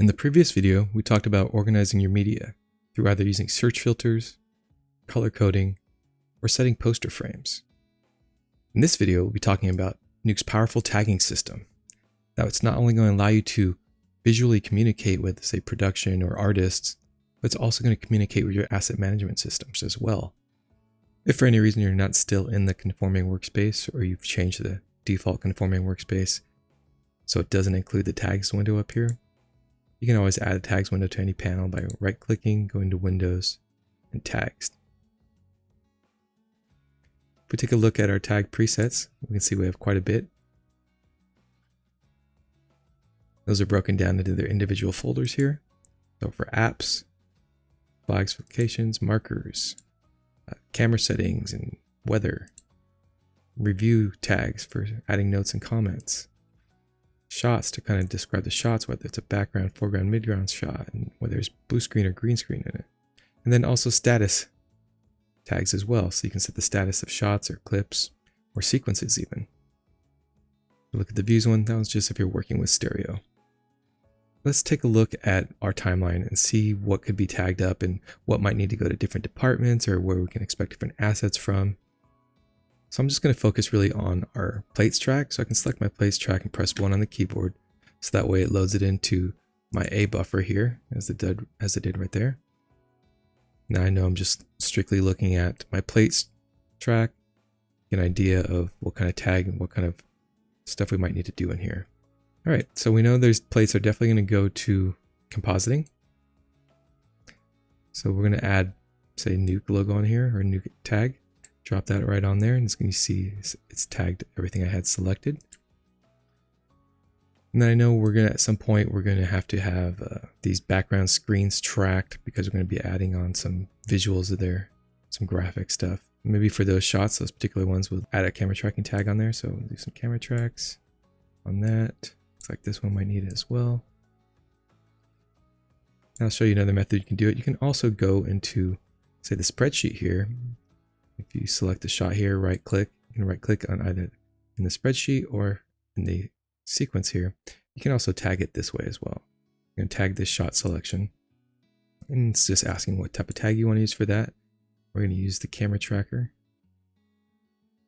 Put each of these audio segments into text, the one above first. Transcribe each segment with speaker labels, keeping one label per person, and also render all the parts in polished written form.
Speaker 1: In the previous video, we talked about organizing your media through either using search filters, color coding, or setting poster frames. In this video, we'll be talking about Nuke's powerful tagging system. Now, it's not only going to allow you to visually communicate with, say, production or artists, but it's also going to communicate with your asset management systems as well. If for any reason you're not still in the conforming workspace, or you've changed the default conforming workspace so it doesn't include the tags window up here, you can always add a tags window to any panel by right-clicking, going to Windows, and Tags. If we take a look at our tag presets, we can see we have quite a bit. Those are broken down into their individual folders here. So for apps, flags, locations, markers, camera settings and weather, review tags for adding notes and comments, shots to kind of describe the shots, whether it's a background, foreground, midground shot, and whether there's blue screen or green screen in it. And then also status tags as well, so you can set the status of shots or clips or sequences even. Look at the views one, that was just if you're working with stereo. Let's take a look at our timeline and see what could be tagged up and what might need to go to different departments or where we can expect different assets from. So I'm just going to focus really on our plates track. So I can select my plates track and press 1 on the keyboard. So that way it loads it into my A buffer here as it did right there. Now I know I'm just strictly looking at my plates track, get an idea of what kind of tag and what kind of stuff we might need to do in here. All right, so we know those plates are definitely going to go to compositing. So we're going to add, say, Nuke logo on here, or Nuke tag. Drop that right on there, and it's going to see it's tagged everything I had selected. And then I know at some point we're going to have these background screens tracked because we're going to be adding on some visuals of there, some graphic stuff. Maybe for those shots, those particular ones, we'll add a camera tracking tag on there. So we'll do some camera tracks on that. Looks like this one might need it as well. I'll show you another method you can do it. You can also go into, say, the spreadsheet here. If you select the shot here, right click, you can right click on either in the spreadsheet or in the sequence here. You can also tag it this way as well. You can tag this shot selection. And it's just asking what type of tag you want to use for that. We're going to use the camera tracker.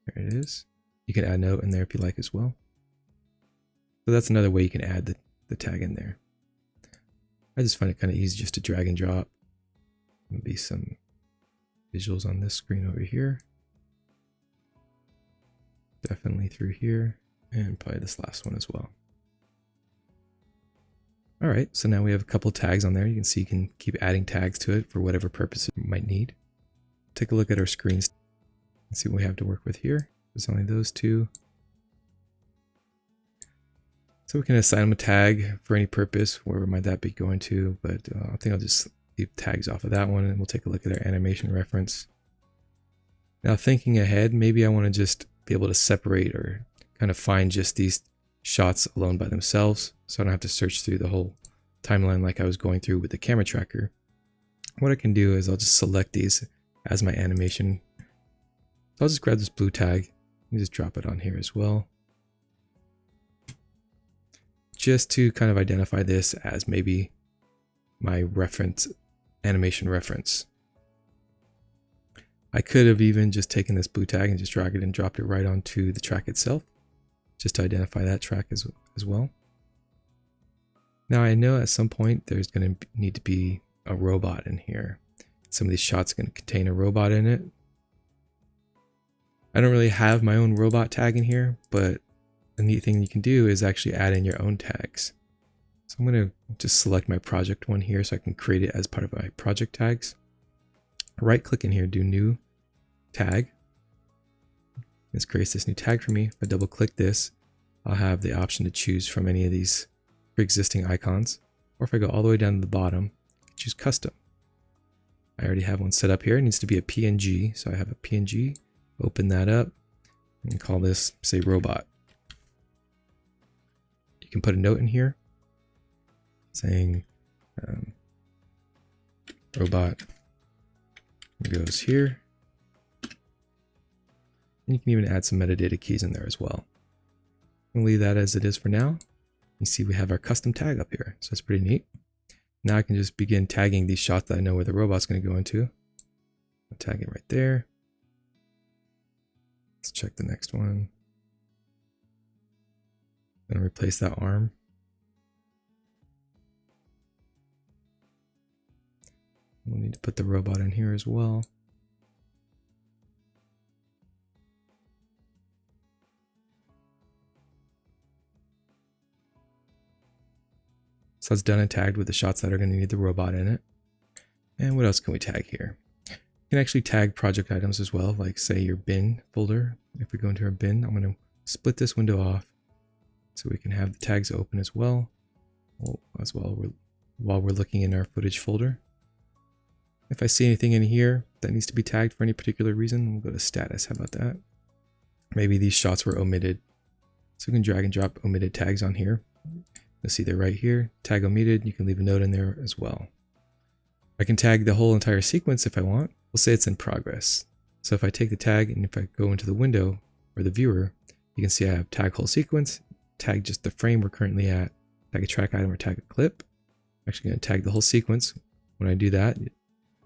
Speaker 1: There it is. You can add a note in there if you like as well. So that's another way you can add the tag in there. I just find it kind of easy just to drag and drop. Maybe some visuals on this screen over here. Definitely through here, and probably this last one as well. All right, so now we have a couple tags on there. You can see you can keep adding tags to it for whatever purpose you might need. Take a look at our screens and see what we have to work with here. There's only those two. So we can assign them a tag for any purpose, wherever might that be going to, but I think I'll just leave tags off of that one, and we'll take a look at our animation reference. Now thinking ahead, maybe I want to just be able to separate or kind of find just these shots alone by themselves, so I don't have to search through the whole timeline like I was going through with the camera tracker. What I can do is I'll just select these as my animation. So I'll just grab this blue tag and just drop it on here as well, just to kind of identify this as maybe my reference, animation reference. I could have even just taken this blue tag and just dragged it and dropped it right onto the track itself, just to identify that track as well. Now I know at some point there's going to need to be a robot in here. Some of these shots are going to contain a robot in it. I don't really have my own robot tag in here, but the neat thing you can do is actually add in your own tags. So I'm going to just select my project one here so I can create it as part of my project tags. Right click in here, do new tag. This creates this new tag for me. If I double click this, I'll have the option to choose from any of these pre-existing icons. Or if I go all the way down to the bottom, choose custom. I already have one set up here. It needs to be a PNG. So I have a PNG, open that up and call this, say, robot. You can put a note in here saying robot goes here. And you can even add some metadata keys in there as well. We'll leave that as it is for now. You see we have our custom tag up here, so it's pretty neat. Now I can just begin tagging these shots that I know where the robot's going to go into. I'll tag it right there. Let's check the next one. I'm going to replace that arm. We'll need to put the robot in here as well. So that's done and tagged with the shots that are going to need the robot in it. And what else can we tag here? You can actually tag project items as well, like say your bin folder. If we go into our bin, I'm going to split this window off so we can have the tags open as well. While we're looking in our footage folder. If I see anything in here that needs to be tagged for any particular reason, we'll go to status. How about that? Maybe these shots were omitted. So we can drag and drop omitted tags on here. You'll see they're right here. Tag omitted. You can leave a note in there as well. I can tag the whole entire sequence if I want. We'll say it's in progress. So if I take the tag and if I go into the window or the viewer, you can see I have tag whole sequence, tag just the frame we're currently at, tag a track item or tag a clip. I'm actually going to tag the whole sequence. When I do that, it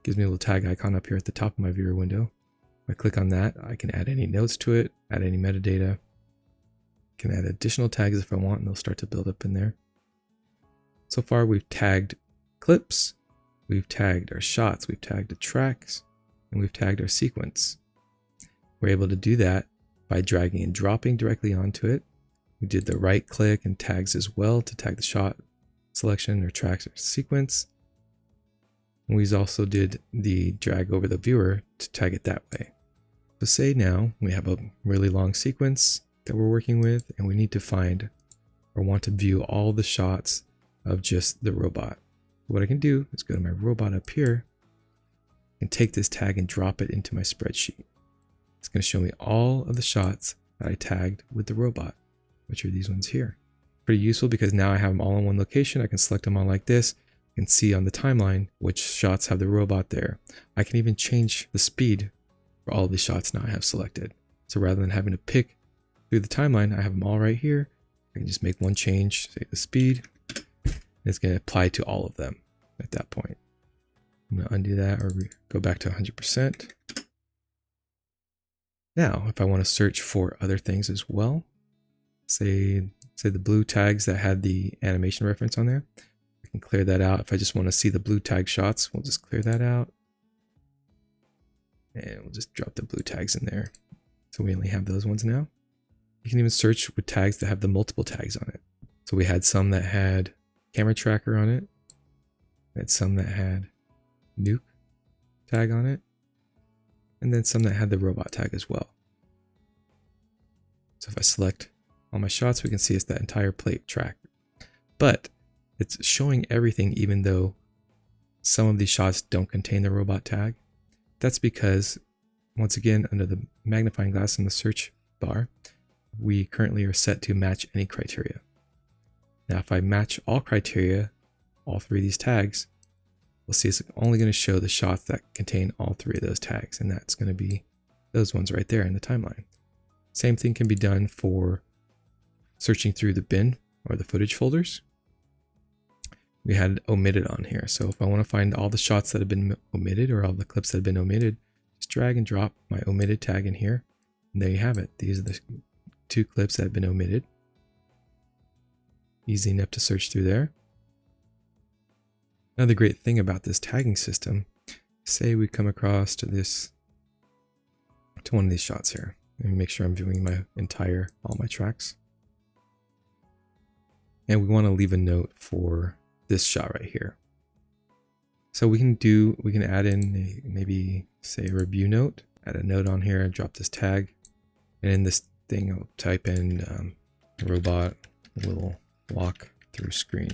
Speaker 1: gives me a little tag icon up here at the top of my viewer window. If I click on that, I can add any notes to it, add any metadata. I can add additional tags if I want, and they'll start to build up in there. So far, we've tagged clips, we've tagged our shots, we've tagged the tracks, and we've tagged our sequence. We're able to do that by dragging and dropping directly onto it. We did the right click and tags as well to tag the shot selection or tracks or sequence. And we also did the drag over the viewer to tag it that way. So say now we have a really long sequence that we're working with and we need to find or want to view all the shots of just the robot. What I can do is go to my robot up here and take this tag and drop it into my spreadsheet. It's going to show me all of the shots that I tagged with the robot, which are these ones here. Pretty useful because now I have them all in one location. I can select them all like this and see on the timeline which shots have the robot there. I can even change the speed for all of the shots now I have selected. So rather than having to pick through the timeline, I have them all right here. I can just make one change, say the speed, and it's going to apply to all of them at that point. I'm going to undo that or go back to 100%. Now, if I want to search for other things as well, say the blue tags that had the animation reference on there, I can clear that out. If I just want to see the blue tag shots, we'll just clear that out. And we'll just drop the blue tags in there. So we only have those ones now. You can even search with tags that have the multiple tags on it. So we had some that had camera tracker on it. We had some that had Nuke tag on it. And then some that had the robot tag as well. So if I select all my shots, we can see it's that entire plate track. But it's showing everything even though some of these shots don't contain the robot tag. That's because, once again, under the magnifying glass in the search bar, we currently are set to match any criteria. Now if I match all criteria, all three of these tags, we'll see it's only going to show the shots that contain all three of those tags, and that's going to be those ones right there in the timeline. Same thing can be done for searching through the bin or the footage folders. We had omitted on here, so if I want to find all the shots that have been omitted or all the clips that have been omitted, just drag and drop my omitted tag in here, and there you have it. These are the 2 clips that have been omitted. Easy enough to search through there. Another great thing about this tagging system, say we come across to one of these shots here. Let me make sure I'm viewing all my tracks. And we want to leave a note for this shot right here. So we can add in maybe say a review note, add a note on here, drop this tag, and in this thing I'll type in robot will walk through screen.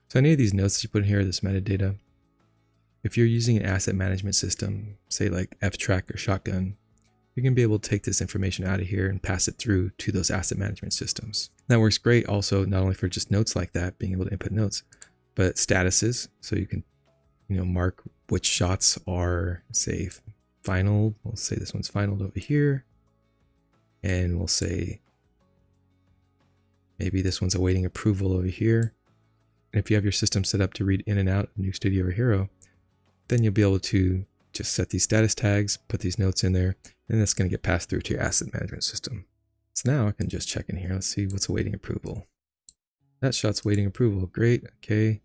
Speaker 1: So any of these notes that you put in here, this metadata, if you're using an asset management system, say like F-Track or Shotgun, you're going to be able to take this information out of here and pass it through to those asset management systems. That works great also not only for just notes like that, being able to input notes, but statuses. So you can mark which shots are, say, final. We'll say this one's final over here. And we'll say maybe this one's awaiting approval over here. And if you have your system set up to read in and out of Nuke Studio or Hero, then you'll be able to just set these status tags, put these notes in there, and that's going to get passed through to your asset management system. So now I can just check in here. Let's see what's awaiting approval. That shot's waiting approval. Great. Okay.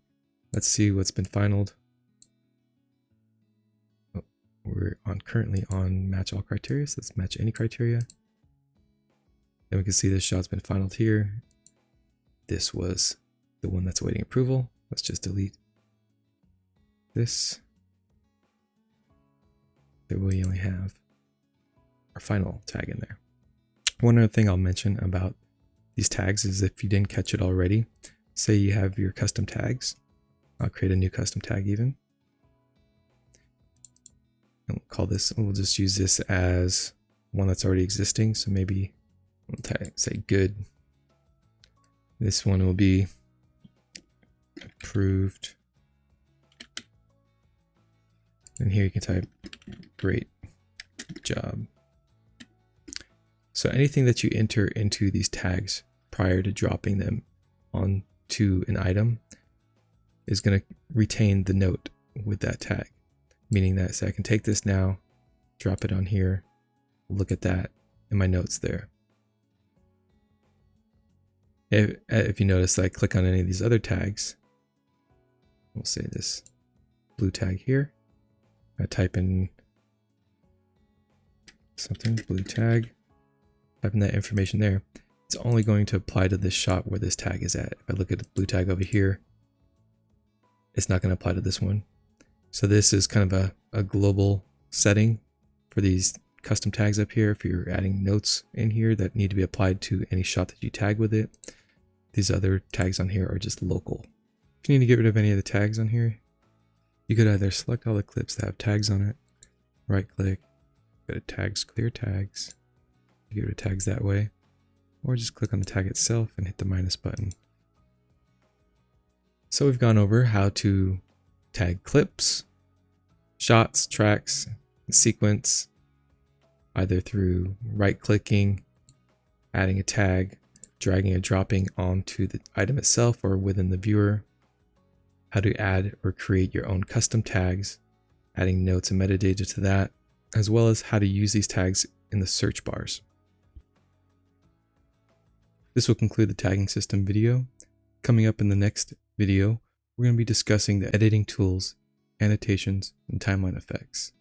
Speaker 1: Let's see what's been finalized. Oh, we're currently on match all criteria. So let's match any criteria. Then we can see this shot's been finalized here. This was the one that's awaiting approval. Let's just delete this. There we only have our final tag in there. One other thing I'll mention about these tags is if you didn't catch it already, say you have your custom tags. I'll create a new custom tag even. And we'll call this, we'll just use this as one that's already existing. So maybe we'll say good. This one will be approved. And here you can type great job. So anything that you enter into these tags prior to dropping them onto an item is going to retain the note with that tag. Meaning that, say I can take this now, drop it on here, look at that, and my note's there. If you notice that I click on any of these other tags, we'll say this blue tag here. I type in something, blue tag, type in that information there. It's only going to apply to this shot where this tag is at. If I look at the blue tag over here, it's not going to apply to this one. So this is kind of a global setting for these custom tags up here. If you're adding notes in here that need to be applied to any shot that you tag with it, these other tags on here are just local. If you need to get rid of any of the tags on here, you could either select all the clips that have tags on it, right click, go to tags, clear tags, get rid of tags that way, or just click on the tag itself and hit the minus button. So we've gone over how to tag clips, shots, tracks, sequence, either through right clicking, adding a tag, dragging or dropping onto the item itself or within the viewer, how to add or create your own custom tags, adding notes and metadata to that, as well as how to use these tags in the search bars. This will conclude the tagging system video. Coming up in the next video, we're going to be discussing the editing tools, annotations, and timeline effects.